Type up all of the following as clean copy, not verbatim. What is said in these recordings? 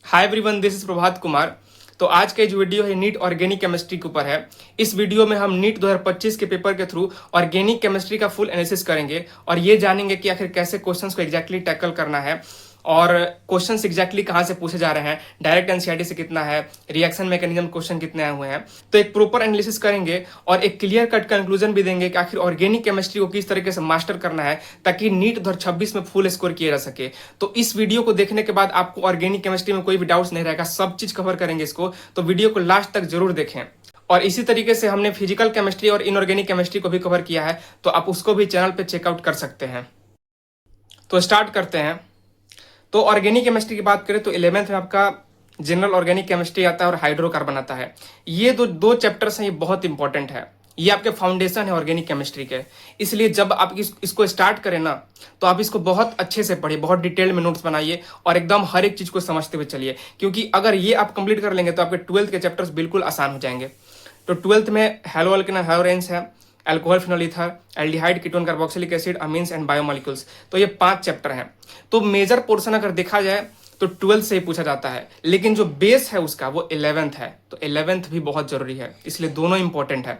Hi everyone, this is Prabhat Kumar. तो आज का जो वीडियो है नीट ऑर्गेनिक केमिस्ट्री के ऊपर है। इस वीडियो में हम नीट 2025 के पेपर के थ्रू ऑर्गेनिक केमिस्ट्री का फुल एनालिसिस करेंगे और ये जानेंगे कि आखिर कैसे क्वेश्चंस को एग्जैक्टली टैकल करना है और क्वेश्चंस एग्जैक्टली कहाँ से पूछे जा रहे हैं, डायरेक्ट एनसीईआरटी से कितना है, रिएक्शन मैकेनिज्म क्वेश्चन कितने आए हुए हैं। तो एक प्रॉपर एनालिसिस करेंगे और एक क्लियर कट कंक्लूजन भी देंगे कि आखिर ऑर्गेनिक केमिस्ट्री को किस तरीके से मास्टर करना है ताकि नीट 2026 में फुल स्कोर किया जा सके। तो इस वीडियो को देखने के बाद आपको ऑर्गेनिक केमिस्ट्री में कोई भी डाउट्स नहीं रहेगा, सब चीज कवर करेंगे इसको। तो वीडियो को लास्ट तक जरूर देखें। और इसी तरीके से हमने फिजिकल केमिस्ट्री और इनऑर्गेनिक केमिस्ट्री को भी कवर किया है, तो आप उसको भी चैनल पे चेकआउट कर सकते हैं। तो स्टार्ट करते हैं। तो ऑर्गेनिक केमिस्ट्री की बात करें तो 11th में आपका जनरल ऑर्गेनिक केमिस्ट्री आता है और हाइड्रोकार्बन आता है। ये दो चैप्टर्स हैं, ये बहुत इंपॉर्टेंट है। ये आपके फाउंडेशन है ऑर्गेनिक केमिस्ट्री के। इसलिए जब आप इसको स्टार्ट करें ना, तो आप इसको बहुत अच्छे से पढ़िए, बहुत डिटेल में नोट्स बनाइए और एकदम हर एक चीज को समझते हुए चलिए, क्योंकि अगर ये आप कंप्लीट कर लेंगे तो आपके 12th के चैप्टर्स बिल्कुल आसान हो जाएंगे। तो 12th में हेलो अल्केन हेलोरेंस है, alcohol phenol ether, aldehyde ketone carboxylic acid, amines and biomolecules. तो ये 5 चैप्टर हैं। तो मेजर पोर्शन अगर देखा जाए तो 12th से ही पूछा जाता है, लेकिन जो बेस है उसका वो 11th है। तो 11th भी बहुत जरूरी है, इसलिए दोनों इंपॉर्टेंट है।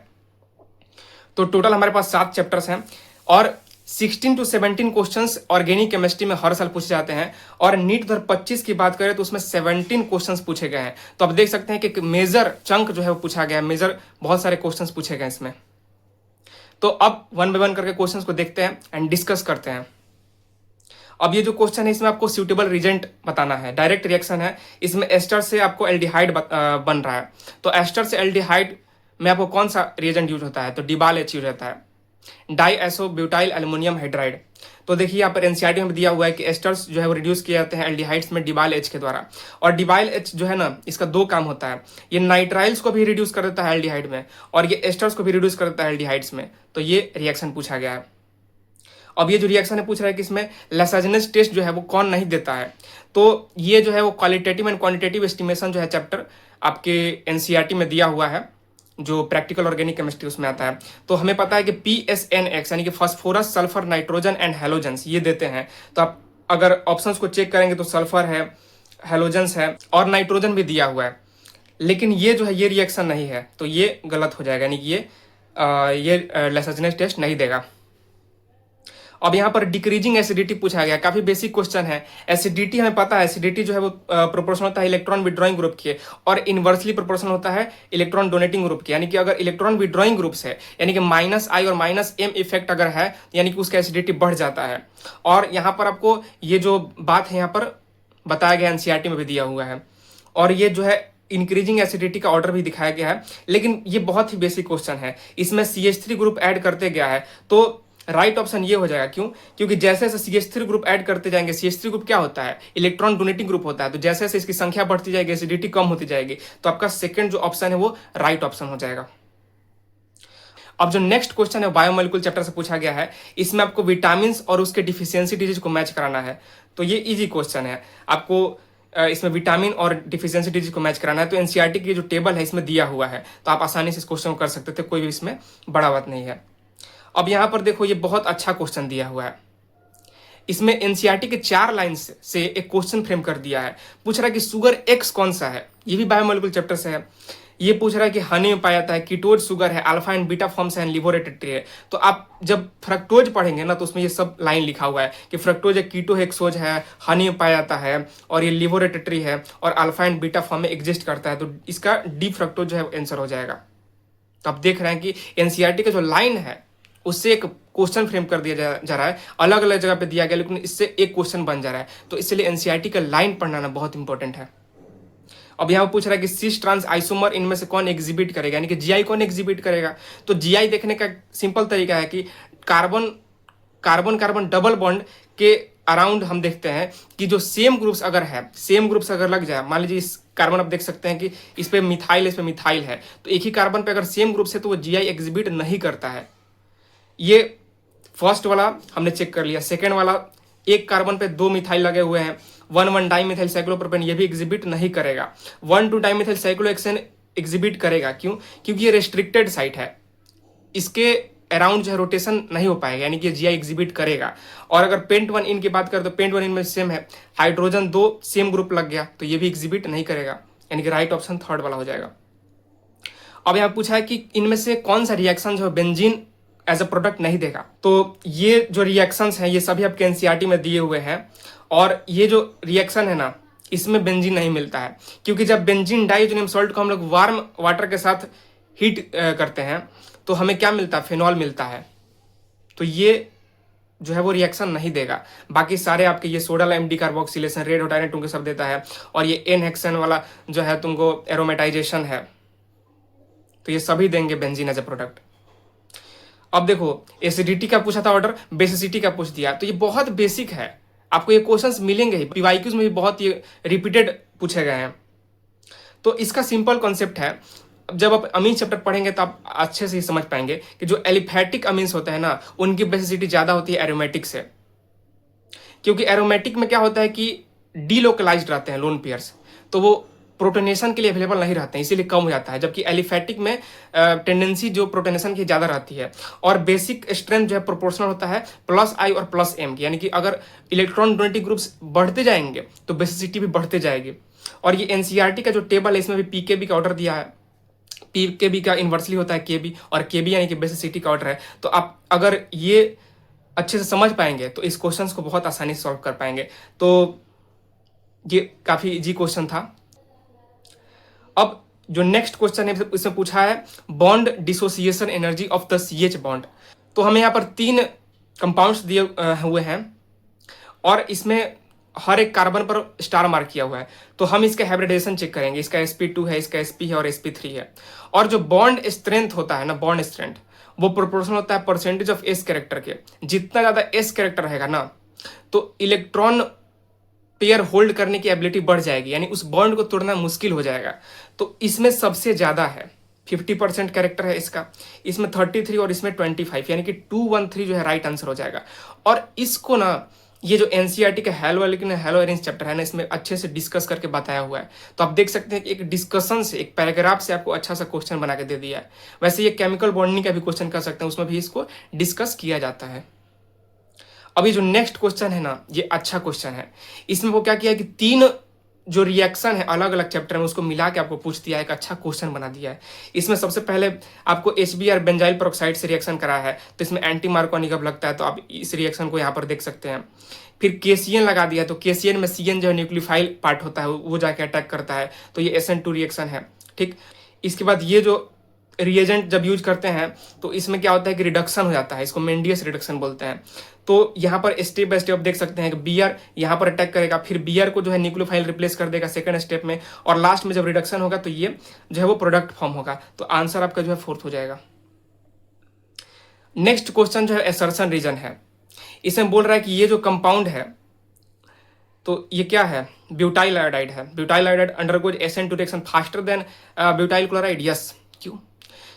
तो टोटल हमारे पास 7 चैप्टर्स हैं और 16 to 17 क्वेश्चंस ऑर्गेनिक केमिस्ट्री में हर साल पूछे जाते हैं। और नीट 2025 की बात करें तो उसमें 17 क्वेश्चंस पूछे गए हैं। तो आप देख सकते हैं कि मेजर चंक जो है वो पूछा गया है, मेजर बहुत सारे क्वेश्चंस पूछे गए इसमें। तो अब वन बाय वन करके क्वेश्चंस को देखते हैं एंड डिस्कस करते हैं। अब ये जो क्वेश्चन है इसमें आपको सूटेबल रिजेंट बताना है, डायरेक्ट रिएक्शन है। इसमें एस्टर से आपको एल्डिहाइड बन रहा है। तो एस्टर से एल्डिहाइड में आपको कौन सा रिएजेंट यूज होता है? तो डिबाल एच यूज होता है, डाईएसो ब्यूटाइल एल्युमिनियम हाइड्राइड। तो देखिए यहाँ पर एनसीईआरटी में दिया हुआ है कि एस्टर्स जो है वो रिड्यूस किए जाते हैं एल्डिहाइड्स में डिबाल एच के द्वारा। और डिबाइल एच जो है ना, इसका 2 काम होता है। ये नाइट्राइल्स को भी रिड्यूस कर देता है एल्डिहाइड में और ये एस्टर्स को भी रिड्यूस कर देता है एल्डिहाइड्स में। तो ये रिएक्शन पूछा गया है। अब ये जो रिएक्शन है पूछ रहा है कि इसमें लेसाजनेस टेस्ट जो है वो कौन नहीं देता है। तो ये जो है वो क्वालिटेटिव एंड क्वांटिटेटिव एस्टिमेशन जो है चैप्टर आपके एनसीईआरटी में दिया हुआ है, जो प्रैक्टिकल ऑर्गेनिक केमिस्ट्री उसमें आता है। तो हमें पता है कि PSNX यानी कि phosphorus, sulphur, nitrogen and halogens ये देते हैं। तो आप अगर ऑप्शंस को चेक करेंगे तो सल्फर है, हेलोजेंस है और नाइट्रोजन भी दिया हुआ है। लेकिन ये जो है ये रिएक्शन नहीं है, तो ये गलत हो जाएगा, यानी कि ये लेसाजनेस टेस्ट नहीं देगा। अब यहाँ पर डिक्रीजिंग एसिडिटी पूछा गया, काफी बेसिक क्वेश्चन है। एसिडिटी हमें पता है, एसिडिटी जो है वो प्रोपोर्शनल होता है इलेक्ट्रॉन विड्रॉइंग ग्रुप के और इनवर्सली प्रोपोर्शनल होता है इलेक्ट्रॉन डोनेटिंग ग्रुप के। यानी कि अगर इलेक्ट्रॉन विड्रॉइंग ग्रुप्स है, यानी कि -I और -M इफेक्ट अगर है, यानी कि उसका एसिडिटी बढ़ जाता है। और यहाँ पर आपको ये जो बात है यहाँ पर बताया गया, एनसीईआरटी में भी दिया हुआ है। और ये जो है इंक्रीजिंग एसिडिटी का ऑर्डर भी दिखाया गया है, लेकिन ये बहुत ही बेसिक क्वेश्चन है। इसमें CH3 ग्रुप ऐड करते गया है, तो राइट ऑप्शन ये हो जाएगा। क्यों? क्योंकि जैसे जैसे CH3 ग्रुप ऐड करते जाएंगे, CH3 ग्रुप क्या होता है? इलेक्ट्रॉन डोनेटिंग ग्रुप होता है। तो जैसे जैसे इसकी संख्या बढ़ती जाएगी, एसिडिटी कम होती जाएगी। तो आपका सेकंड जो ऑप्शन है वो राइट ऑप्शन हो जाएगा। अब जो नेक्स्ट क्वेश्चन है बायोमोलिक्यूल चैप्टर से पूछा गया है। इसमें आपको विटामिन और उसके डिफिशियंसी डिजीज को मैच कराना है। तो ये इजी क्वेश्चन है, आपको इसमें विटामिन और डिफिशियंसी डिजीज को मैच कराना है। तो एनसीईआरटी की जो टेबल है इसमें दिया हुआ है, तो आप आसानी से इस क्वेश्चन को कर सकते थे, कोई भी इसमें बड़ा बात नहीं है। अब यहाँ पर देखो, ये बहुत अच्छा क्वेश्चन दिया हुआ है। इसमें एनसीईआरटी के 4 लाइन से एक क्वेश्चन फ्रेम कर दिया है। पूछ रहा है कि सुगर एक्स कौन सा है? ये भी बायोमोलिक्यूल चैप्टर से है। ये पूछ रहा है कि हनी में पाया जाता है, कीटोज शुगर है, अल्फा एंड बीटा फॉर्म्स है, लिवोरेटेट्री है। तो आप जब फ्रक्टोज पढ़ेंगे ना, तो उसमें ये सब लाइन लिखा हुआ है कि फ्रक्टोज एक कीटो हेक्सोज है, हनी में पाया जाता है और ये लिवोरेटेट्री है और अल्फा एंड बीटा फॉर्म में एग्जिस्ट करता है। तो इसका डी फ्रक्टोज जो है आंसर हो जाएगा। तो आप देख रहे हैं कि एनसीईआरटी का जो लाइन है उससे एक क्वेश्चन फ्रेम कर दिया जा रहा है, अलग अलग जगह पे दिया गया, लेकिन इससे एक क्वेश्चन बन जा रहा है। तो इसलिए एनसीईआरटी का लाइन पढ़ना ना बहुत इंपॉर्टेंट है। अब यहाँ पूछ रहा है कि सिस ट्रांस आइसोमर इनमें से कौन एग्जिबिट करेगा, यानी कि जीआई कौन एग्जिबिट करेगा। तो जीआई देखने का सिंपल तरीका है कि carbon carbon carbon double bond के अराउंड हम देखते हैं कि जो सेम ग्रुप्स अगर है, सेम ग्रुप्स अगर लग जाए, मान लीजिए इस कार्बन आप देख सकते हैं कि इस पे मिथाइल, इस पे मिथाइल है, तो एक ही कार्बन पे अगर सेम ग्रुप्स है तो वो जीआई एग्जिबिट नहीं करता है। ये फर्स्ट वाला हमने चेक कर लिया। सेकेंड वाला, एक कार्बन पे 2 मिथाइल लगे हुए हैं, 1,1 डाइमिथाइल साइक्लोप्रोपेन, ये भी एग्जिबिट नहीं करेगा। 1,2 डाइमिथाइल साइक्लोहेक्सेन एग्जिबिट करेगा। क्यों? क्योंकि ये रेस्ट्रिक्टेड साइट है, इसके अराउंड जो है रोटेशन नहीं हो पाएगा, यानी कि जीआई एग्जिबिट करेगा। और अगर पेंट वन इन की बात करें तो पेंट वन इन में सेम है, हाइड्रोजन 2 सेम ग्रुप लग गया तो ये भी एग्जिबिट नहीं करेगा, यानी कि राइट ऑप्शन थर्ड वाला हो जाएगा। अब यहाँ पूछा है कि इनमें से कौन सा रिएक्शन जो है बेंजीन एज अ प्रोडक्ट नहीं देगा। तो ये जो रिएक्शंस हैं ये सभी आपके एनसीईआरटी में दिए हुए हैं, और ये जो रिएक्शन है ना इसमें बेंजीन नहीं मिलता है, क्योंकि जब बेंजीन डाइजोनियम सॉल्ट को हम लोग वार्म वाटर के साथ हीट करते हैं तो हमें क्या मिलता है, फिनॉल मिलता है। तो ये जो है वो रिएक्शन नहीं देगा। बाकी सारे आपके ये सोडा लाइम डिकार्बोक्सिलेशन, रेड होटाइनेट तुमको सब देता है, और ये एन हेक्सेन वाला जो है तुमको एरोमेटाइजेशन है, तो ये सभी देंगे बेंजीन एज ए प्रोडक्ट। अब देखो एसिडिटी का पूछा था ऑर्डर, बेसिसिटी का पूछ दिया, तो ये बहुत बेसिक है, आपको ये क्वेश्चंस मिलेंगे ही, पीवाईक्यूज में भी बहुत ये रिपीटेड पूछे गए हैं। तो इसका सिंपल कॉन्सेप्ट है, जब आप अमीन चैप्टर पढ़ेंगे तो आप अच्छे से ही समझ पाएंगे कि जो एलिफैटिक अमीन्स होते हैं ना उनकी बेसिसिटी ज्यादा होती है एरोमेटिक से, क्योंकि एरोमेटिक में क्या होता है कि डीलोकलाइज्ड रहते हैं लोन पेयर्स, तो वो प्रोटोनेशन के लिए अवेलेबल नहीं रहते हैं, इसीलिए कम हो जाता है। जबकि एलिफैटिक में टेंडेंसी जो प्रोटोनेशन की ज़्यादा रहती है, और बेसिक स्ट्रेंथ जो है प्रोपोर्शनल होता है +I और +M की, यानी कि अगर इलेक्ट्रॉन डोनेटिंग ग्रुप्स बढ़ते जाएंगे तो बेसिसिटी भी बढ़ते जाएगी। और ये एनसीईआरटी का जो टेबल है इसमें भी पीकेबी का ऑर्डर दिया है, पीकेबी का इन्वर्सली होता है केबी, और केबी यानी कि बेसिसिटी का ऑर्डर है। तो आप अगर ये अच्छे से समझ पाएंगे तो इस क्वेश्चन को बहुत आसानी से सॉल्व कर पाएंगे। तो ये काफ़ी इजी क्वेश्चन था। अब जो नेक्स्ट क्वेश्चन है इसमें पूछा है bond dissociation energy of the CH bond. तो हमें यहाँ पर 3 कंपाउंड्स दिए हुए हैं, और इसमें हर एक कार्बन पर स्टार मार्क किया हुआ है। तो हम इसका हाइब्रिडाइजेशन चेक करेंगे, इसका sp2 है, इसका sp है और sp3 है। और जो बॉन्ड स्ट्रेंथ होता है ना, बॉन्ड स्ट्रेंथ वो प्रोपोर्शनल होता है परसेंटेज ऑफ s कैरेक्टर के। जितना ज़्यादा s कैरेक्टर रहेगा ना तो इलेक्ट्रॉन पेयर होल्ड करने की एबिलिटी बढ़ जाएगी, यानी उस बॉन्ड को तोड़ना मुश्किल हो जाएगा। तो इसमें सबसे ज़्यादा है 50% कैरेक्टर है इसका, इसमें 33 और इसमें 25, यानी कि 213 जो है राइट आंसर हो जाएगा। और इसको ना ये जो एनसीईआरटी का हेलो अरेंज चैप्टर है ना इसमें अच्छे से डिस्कस करके बताया हुआ है। तो आप देख सकते हैं कि एक डिस्कशन से, एक पैराग्राफ से आपको अच्छा सा क्वेश्चन बना के दे दिया है। वैसे ये केमिकल बॉन्डिंग का भी क्वेश्चन कर सकते हैं, उसमें भी इसको डिस्कस किया जाता है। अभी जो नेक्स्ट क्वेश्चन है ना ये अच्छा क्वेश्चन है। इसमें वो क्या किया है कि 3 जो रिएक्शन है अलग अलग चैप्टर में उसको मिला के आपको पूछ दिया है, एक अच्छा क्वेश्चन बना दिया है। इसमें सबसे पहले आपको HBr बेंजाइल पेरोक्साइड से रिएक्शन करा है, तो इसमें एंटी मार्कोनिक लगता है, तो आप इस रिएक्शन को यहाँ पर देख सकते हैं। फिर KCN लगा दिया, तो KCN में CN जो है न्यूक्लियोफाइल पार्ट होता है वो जाके अटैक करता है, तो ये SN2 रिएक्शन है। ठीक, इसके बाद ये जो रिएजेंट जब यूज करते हैं तो इसमें क्या होता है कि रिडक्शन हो जाता है, इसको मेंडियस रिडक्शन बोलते हैं। तो यहाँ पर स्टेप बाय स्टेप देख सकते हैं कि Br यहाँ पर अटैक करेगा, फिर Br को जो है न्यूक्लियोफाइल रिप्लेस कर देगा सेकंड स्टेप में, और लास्ट में जब रिडक्शन होगा तो ये जो है वो प्रोडक्ट फॉर्म होगा। तो आंसर आपका जो है 4th हो जाएगा। नेक्स्ट क्वेश्चन जो है एसर्शन रीजन है। इसमें बोल रहा है कि ये जो कंपाउंड है तो ये क्या है, ब्यूटाइल आयोडाइड है। Butyl iodide undergoes SN2 reaction faster than butyl chloride. Yes, क्यों?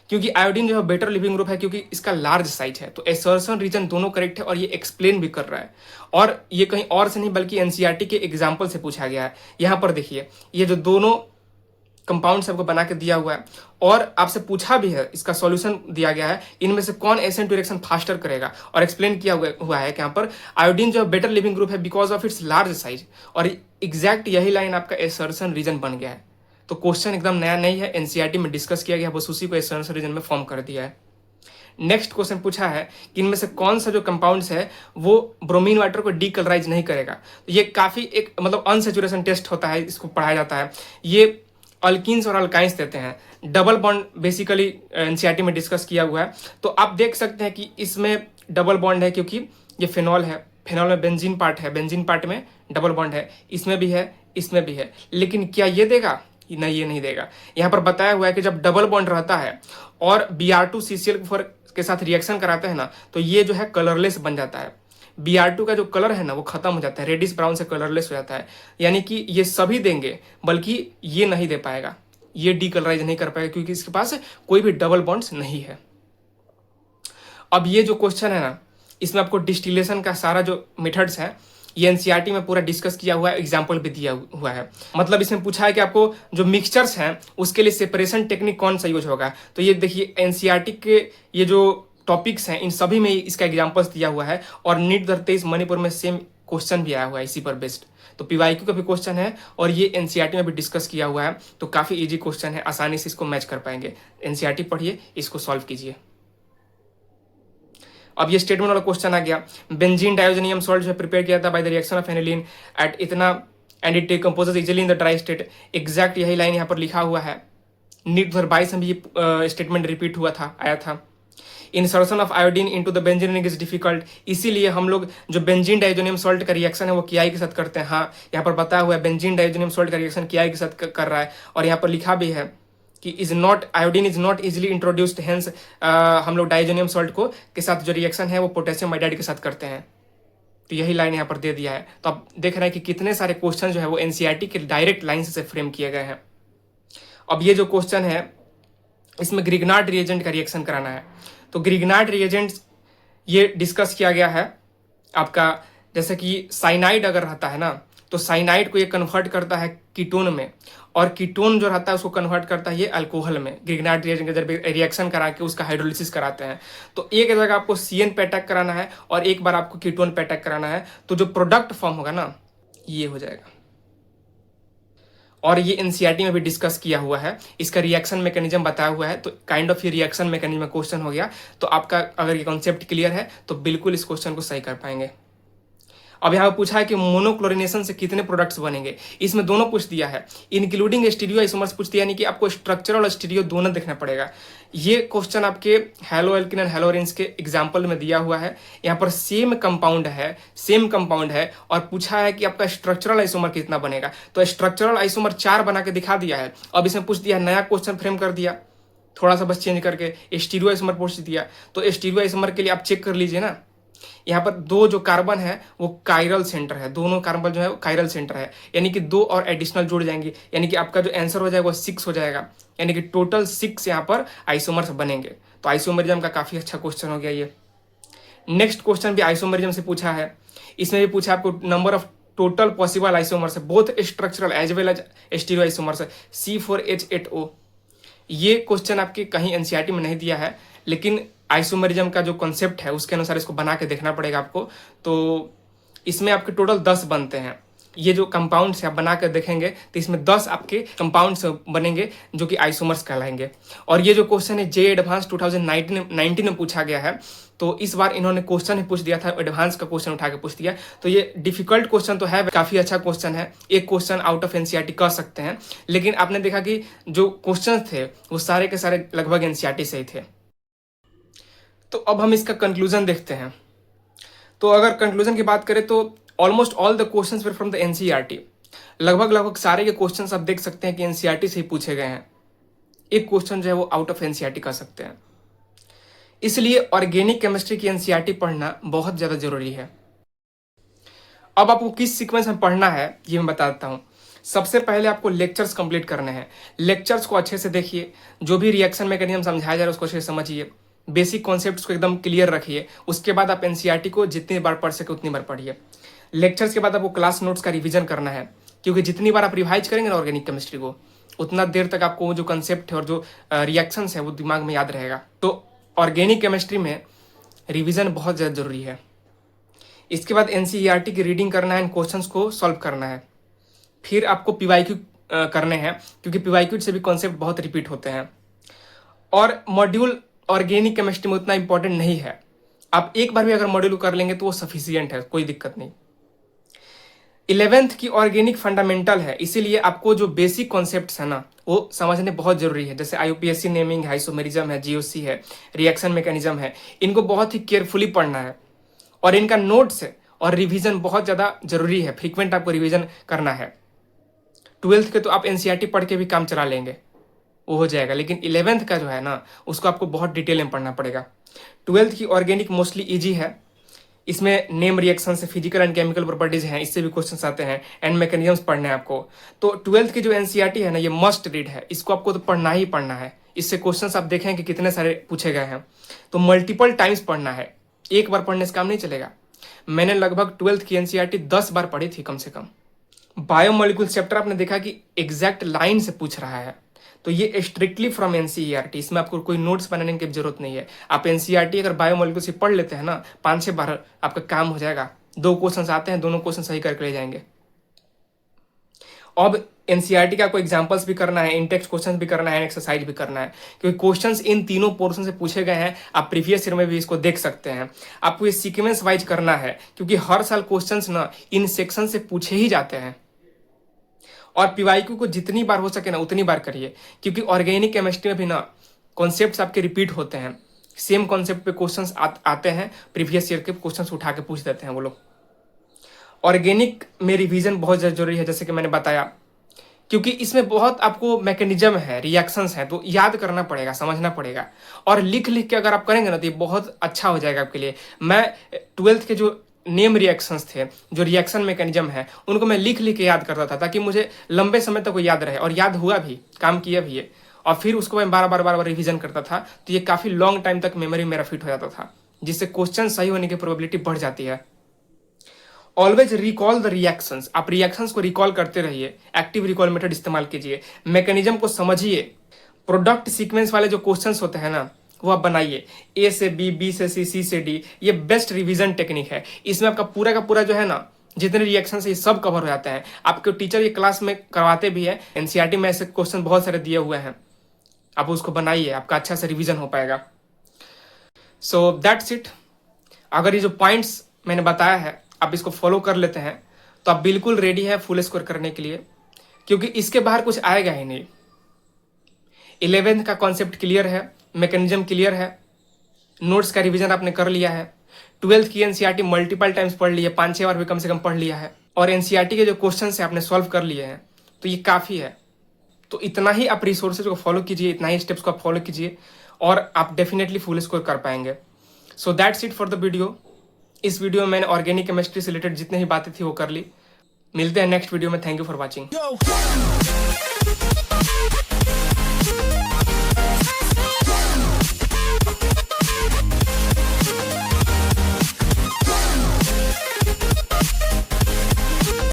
क्योंकि आयोडीन जो है बेटर लिविंग ग्रुप है, क्योंकि इसका लार्ज साइज है। तो एसर्शन रीजन दोनों करेक्ट है, और ये एक्सप्लेन भी कर रहा है, और ये कहीं और से नहीं बल्कि एनसीईआरटी के एग्जाम्पल से पूछा गया है। यहाँ पर देखिए ये जो दोनों कंपाउंड सबको बना के दिया हुआ है, और आपसे पूछा भी है, इसका सॉल्यूशन दिया गया है, इनमें से कौन SN2 रिएक्शन फास्टर करेगा, और एक्सप्लेन किया हुआ है कि यहाँ पर आयोडीन जो बेटर लिविंग ग्रुप है because of its large size, और एग्जैक्ट यही लाइन आपका एसर्शन रीजन बन गया है। तो क्वेश्चन एकदम नया नहीं है, एनसीईआरटी में डिस्कस किया गया, बस उसी को एसर्शन रीजन में फॉर्म कर दिया है। नेक्स्ट क्वेश्चन पूछा है कि इनमें से कौन सा जो कंपाउंड्स है वो ब्रोमीन वाटर को डीकलराइज नहीं करेगा। तो ये काफी एक मतलब अनसेचुरेशन टेस्ट होता है, इसको पढ़ाया जाता है। ये अल्किन्स और अल्काइंस देते हैं, डबल बॉन्ड बेसिकली एनसीईआरटी में डिस्कस किया हुआ है। तो आप देख सकते हैं कि इसमें डबल बॉन्ड है, क्योंकि ये फिनॉल है, फिनॉल में बेंजीन पार्ट है, बेंजीन पार्ट में डबल बॉन्ड है, इसमें भी है, इसमें भी है। लेकिन क्या ये देगा? नहीं, ये नहीं देगा। यहाँ पर बताया हुआ है कि जब डबल बॉन्ड रहता है और Br2 के साथ रिएक्शन कराते हैं ना तो ये जो है कलरलेस बन जाता है। Br2 का जो कलर है ना वो खत्म हो जाता है, रेडिश ब्राउन से कलरलेस हो जाता है। यानी कि ये सभी देंगे, बल्कि ये नहीं दे पाएगा, ये डीकलराइज नहीं कर पाएगा, क्योंकि इसके पास कोई भी डबल बॉन्ड्स नहीं है। अब ये जो क्वेश्चन है ना इसमें आपको डिस्टिलेशन का सारा जो मेथड्स है ये एनसीईआरटी में पूरा डिस्कस किया हुआ है, एग्जाम्पल भी दिया हुआ है। मतलब इसमें पूछा है कि आपको जो मिक्सचर्स हैं उसके लिए सेपरेशन टेक्निक कौन सा यूज होगा। तो ये देखिए एनसीईआरटी के ये जो टॉपिक्स हैं इन सभी में इसका एग्जाम्पल्स दिया हुआ है। और नीट 2023 मणिपुर में सेम क्वेश्चन भी आया हुआ है इसी पर बेस्ड। तो पीवाईक्यू का भी क्वेश्चन है और ये एनसीईआरटी में भी डिस्कस किया हुआ है। तो काफ़ी इजी क्वेश्चन है, आसानी से इसको मैच कर पाएंगे। एनसीईआरटी पढ़िए, इसको सॉल्व कीजिए। अब ये स्टेटमेंट वाला क्वेश्चन आ गया, बेंजीन डायोजेनियम सॉल्ट जो है प्रिपेयर किया था by the reaction of aniline at इतना and it decomposes easily in the dry state. Exact यही लाइन यहाँ पर लिखा हुआ है। नीट 2022 में भी ये स्टेटमेंट रिपीट हुआ था, आया था। Insertion of iodine into the benzene ring is difficult. इसीलिए हम लोग जो बेंजीन डायोजेनियम सॉल्ट का रिएक्शन है वो KI के साथ करते हैं। हाँ, यहाँ पर बताया हुआ है बेंजीन डायोजेनियम सॉल्ट का रिएक्शन KI के साथ कर रहा है। और यहाँ पर लिखा भी है कि iodine is not easily introduced, hence हम लोग डायोजेनियम सॉल्ट को के साथ जो रिएक्शन है वो पोटेशियम आयोडाइड के साथ करते हैं। तो यही लाइन यहाँ पर दे दिया है। तो आप देख रहे हैं कि कितने सारे क्वेश्चन जो है वो एनसीईआरटी के डायरेक्ट लाइन से फ्रेम किए गए हैं। अब ये जो क्वेश्चन है इसमें ग्रिग्नार्ड रिएजेंट का रिएक्शन कराना है। तो ग्रिग्नार्ड रिएजेंट ये डिस्कस किया गया है आपका, जैसे कि साइनाइड अगर रहता है ना तो साइनाइड को ये कन्वर्ट करता है कीटोन में, और कीटोन जो रहता है उसको कन्वर्ट करता है ये अल्कोहल में। ग्रिग्नार्ड रिएजेंट का जब रिएक्शन करा के उसका हाइड्रोलिसिस कराते हैं तो एक जगह आपको CN पे अटैक कराना है और एक बार आपको कीटोन पे अटैक कराना है। तो जो प्रोडक्ट फॉर्म होगा ना ये हो जाएगा। और ये एनसीईआरटी में भी डिस्कस किया हुआ है, इसका रिएक्शन मैकेनिज्म बताया हुआ है। तो काइंड ऑफ ये रिएक्शन मैकेनिज्म क्वेश्चन हो गया। तो आपका अगर ये कॉन्सेप्ट क्लियर है तो बिल्कुल इस क्वेश्चन को सही कर पाएंगे। अब यहाँ पूछा है कि मोनोक्लोरिनेशन से कितने प्रोडक्ट्स बनेंगे, इसमें दोनों पूछ दिया है, इंक्लूडिंग स्टीरियो आइसोमर्स पूछ दिया, यानी कि आपको स्ट्रक्चरल और स्टीरियो दोनों देखना पड़ेगा। ये क्वेश्चन आपके halo alkane and halo arene के एग्जाम्पल में दिया हुआ है। यहाँ पर सेम कंपाउंड है और पूछा है कि आपका स्ट्रक्चरल आइसोमर कितना बनेगा। तो स्ट्रक्चरल आइसोमर 4 बना के दिखा दिया है। अब इसमें पूछ दिया, नया क्वेश्चन फ्रेम कर दिया, थोड़ा सा बस चेंज करके स्टीरियो आइसोमर पूछ दिया। तो स्टीरियो आइसोमर के लिए आप चेक कर लीजिए ना, यहाँ पर 2 जो कार्बन है वो कायरल सेंटर है, दोनों कार्बन जो है वो कायरल सेंटर है, यानी कि 2 और एडिशनल जुड़ जाएंगे, यानी कि आपका जो आंसर हो जाएगा वो 6 हो जाएगा, यानी कि टोटल 6 यहाँ पर आइसोमर्स बनेंगे। तो आइसोमेरिज्म का काफी अच्छा क्वेश्चन हो गया ये। नेक्स्ट क्वेश्चन भी आइसोमेरिज्म से पूछा है। इसमें भी पूछा आपको number of total possible isomers, both structural as well as stereo isomers, C4H8O। ये क्वेश्चन आपके कहीं एनसीईआरटी में नहीं दिया है, लेकिन आइसोमेरिज्म का जो कॉन्सेप्ट है उसके अनुसार इसको बना के देखना पड़ेगा आपको। तो इसमें आपके टोटल 10 बनते हैं। ये जो कंपाउंड्स आप बना कर देखेंगे तो इसमें 10 आपके कंपाउंड्स बनेंगे जो कि आइसोमर्स कहलाएंगे। और ये जो क्वेश्चन है जे एडवांस 2019 में पूछा गया है। तो इस बार इन्होंने क्वेश्चन ही पूछ दिया था, एडवांस का क्वेश्चन उठा के पूछ दिया। तो ये डिफिकल्ट क्वेश्चन तो है, काफी अच्छा क्वेश्चन है, एक क्वेश्चन आउट ऑफ एनसीईआरटी कह सकते हैं। लेकिन आपने देखा कि जो क्वेश्चन थे वो सारे के सारे लगभग एनसीईआरटी से ही थे। तो अब हम इसका कंक्लूजन देखते हैं। तो अगर कंक्लूजन की बात करें तो almost all the questions were from the NCERT. लगभग सारे के क्वेश्चंस आप देख सकते हैं कि एनसीईआरटी से ही पूछे गए हैं। एक क्वेश्चन जो है वो आउट ऑफ एनसीईआरटी कर सकते हैं। इसलिए ऑर्गेनिक केमिस्ट्री की एनसीईआरटी पढ़ना बहुत ज्यादा जरूरी है। अब आपको किस सीक्वेंस में पढ़ना है ये मैं बता देता हूँ। सबसे पहले आपको लेक्चर्स कंप्लीट करने हैं। लेक्चर्स को अच्छे से देखिए, जो भी रिएक्शन मैकेनिज्म समझाया जा रहा है उसको अच्छे से समझिए, बेसिक कॉन्सेप्ट्स को एकदम क्लियर रखिए। उसके बाद आप एनसीईआरटी को जितनी बार पढ़ सके उतनी बार पढ़िए। लेक्चर्स के बाद आपको क्लास नोट्स का रिवीजन करना है, क्योंकि जितनी बार आप रिवाइज करेंगे ना ऑर्गेनिक केमिस्ट्री को उतना देर तक आपको जो कंसेप्ट है और जो रिएक्शंस है वो दिमाग में याद रहेगा। तो ऑर्गेनिक केमिस्ट्री में रिवीजन बहुत ज़्यादा जरूरी है। इसके बाद एनसीईआरटी की रीडिंग करना है, क्वेश्चंस को सॉल्व करना है। फिर आपको पीवाईक्यू करने हैं, क्योंकि पीवाईक्यू से भी कॉन्सेप्ट बहुत रिपीट होते हैं। और मॉड्यूल ऑर्गेनिक केमिस्ट्री में उतना इंपॉर्टेंट नहीं है, आप एक बार भी अगर मॉड्यूल कर लेंगे तो वो सफिशियंट है, कोई दिक्कत नहीं। 11th की ऑर्गेनिक फंडामेंटल है, इसीलिए आपको जो बेसिक कॉन्सेप्ट्स है ना वो समझने बहुत जरूरी है। जैसे आईयूपीएससी नेमिंग है, आइसोमेरिज्म है, जीओसी है, रिएक्शन मैकेनिज्म है, इनको बहुत ही केयरफुली पढ़ना है। और इनका नोट्स और रिवीजन बहुत ज़्यादा जरूरी है, फ्रीक्वेंट आपको रिवीजन करना है। 12th के तो आप एनसीईआरटी पढ़ के भी काम चला लेंगे, वो हो जाएगा, लेकिन 11th का जो है ना उसको आपको बहुत डिटेल में पढ़ना पड़ेगा। 12th की ऑर्गेनिक मोस्टली इजी है, इसमें नेम रिएक्शन से फिजिकल एंड केमिकल प्रॉपर्टीज हैं, इससे भी क्वेश्चंस आते हैं, एंड मैकेनिज्म्स पढ़ने हैं आपको। तो 12th की जो एनसीईआरटी है ना ये मस्ट रीड है, इसको आपको तो पढ़ना ही पढ़ना है। इससे क्वेश्चंस आप देखें कि कितने सारे पूछे गए हैं, तो मल्टीपल टाइम्स पढ़ना है, एक बार पढ़ने से काम नहीं चलेगा। मैंने लगभग 12th की एनसीईआरटी 10 बार पढ़ी थी कम से कम। बायोमोलिकुल चैप्टर आपने देखा कि एग्जैक्ट लाइन से पूछ रहा है, तो ये स्ट्रिक्टली फ्रॉम एनसीईआरटी, इसमें आपको कोई नोट्स बनाने की जरूरत नहीं है। आप एनसीईआरटी अगर बायोमोलिक्यूल से पढ़ लेते हैं ना 5-6 बार, आपका काम हो जाएगा। 2 क्वेश्चन आते हैं, दोनों क्वेश्चन सही करके ले जाएंगे। अब एनसीईआरटी का कोई एग्जांपल्स भी करना है, इनटेक्स्ट क्वेश्चंस भी करना है, एक्सरसाइज भी करना है, क्योंकि क्वेश्चंस इन तीनों पोर्शन से पूछे गए हैं। आप प्रीवियस ईयर में भी इसको देख सकते हैं। आपको ये सीक्वेंस वाइज करना है, क्योंकि हर साल क्वेश्चंस ना इन सेक्शन से पूछे ही जाते हैं। और पीवाईक्यू को जितनी बार हो सके ना उतनी बार करिए, क्योंकि ऑर्गेनिक केमिस्ट्री में भी ना कॉन्सेप्ट्स आपके रिपीट होते हैं। सेम कॉन्सेप्ट पे क्वेश्चंस आते हैं, प्रीवियस ईयर के क्वेश्चंस उठा के पूछ देते हैं वो लोग। ऑर्गेनिक में रिवीजन बहुत जरूरी है, जैसे कि मैंने बताया, क्योंकि इसमें बहुत आपको मैकेनिज्म है, रिएक्शंस हैं, तो याद करना पड़ेगा, समझना पड़ेगा। और लिख लिख के अगर आप करेंगे ना तो ये बहुत अच्छा हो जाएगा आपके लिए। मैं 12th के जो नेम रिएक्शंस थे, जो रिएक्शन मैकेनिज्म है, उनको मैं लिख लिख के याद करता था, ताकि मुझे लंबे समय तक वो याद रहे। और याद हुआ भी, काम किया भी है। और फिर उसको मैं बार बार रिवीजन करता था, तो ये काफ़ी लॉन्ग टाइम तक मेमोरी मेरा फिट हो जाता था, जिससे क्वेश्चन सही होने की प्रोबेबिलिटी बढ़ जाती है। ऑलवेज रिकॉल द रिएक्शंस, आप रिएक्शंस को रिकॉल करते रहिए। एक्टिव रिकॉल मेथड इस्तेमाल कीजिए, मैकेनिज्म को समझिए। प्रोडक्ट सीक्वेंस वाले जो क्वेश्चंस होते हैं ना, वो आप बनाइए। ए से बी, बी से सी, सी से डी, ये बेस्ट रिवीजन टेक्निक है। इसमें आपका पूरा का पूरा जो है ना, जितने रिएक्शन है ये सब कवर हो जाते हैं। आपके टीचर ये क्लास में करवाते भी है। एनसीईआरटी में ऐसे क्वेश्चन बहुत सारे दिए हुए हैं, आप उसको बनाइए, आपका अच्छा से रिवीजन हो पाएगा। So that's it. अगर ये जो पॉइंट्स मैंने बताया है आप इसको फॉलो कर लेते हैं, तो आप बिल्कुल रेडी है फुल स्कोर करने के लिए, क्योंकि इसके बाहर कुछ आएगा ही नहीं। 11th का कॉन्सेप्ट क्लियर है, मैकेनिज्म क्लियर है, नोट्स का रिवीजन आपने कर लिया है, 12th की एनसीईआरटी मल्टीपल टाइम्स पढ़ ली है, 5-6 बार भी कम से कम पढ़ लिया है, और एनसीईआरटी के जो क्वेश्चन है आपने सॉल्व कर लिए हैं, तो ये काफ़ी है। तो इतना ही आप रिसोर्सेज को फॉलो कीजिए, इतना ही स्टेप्स को आप फॉलो कीजिए, और आप डेफिनेटली फुल स्कोर कर पाएंगे। So that's it for the video. इस वीडियो में मैंने ऑर्गेनिक केमिस्ट्री से रिलेटेड जितनी ही बातें थी वो कर ली। मिलते हैं नेक्स्ट वीडियो में। Thank you for watching.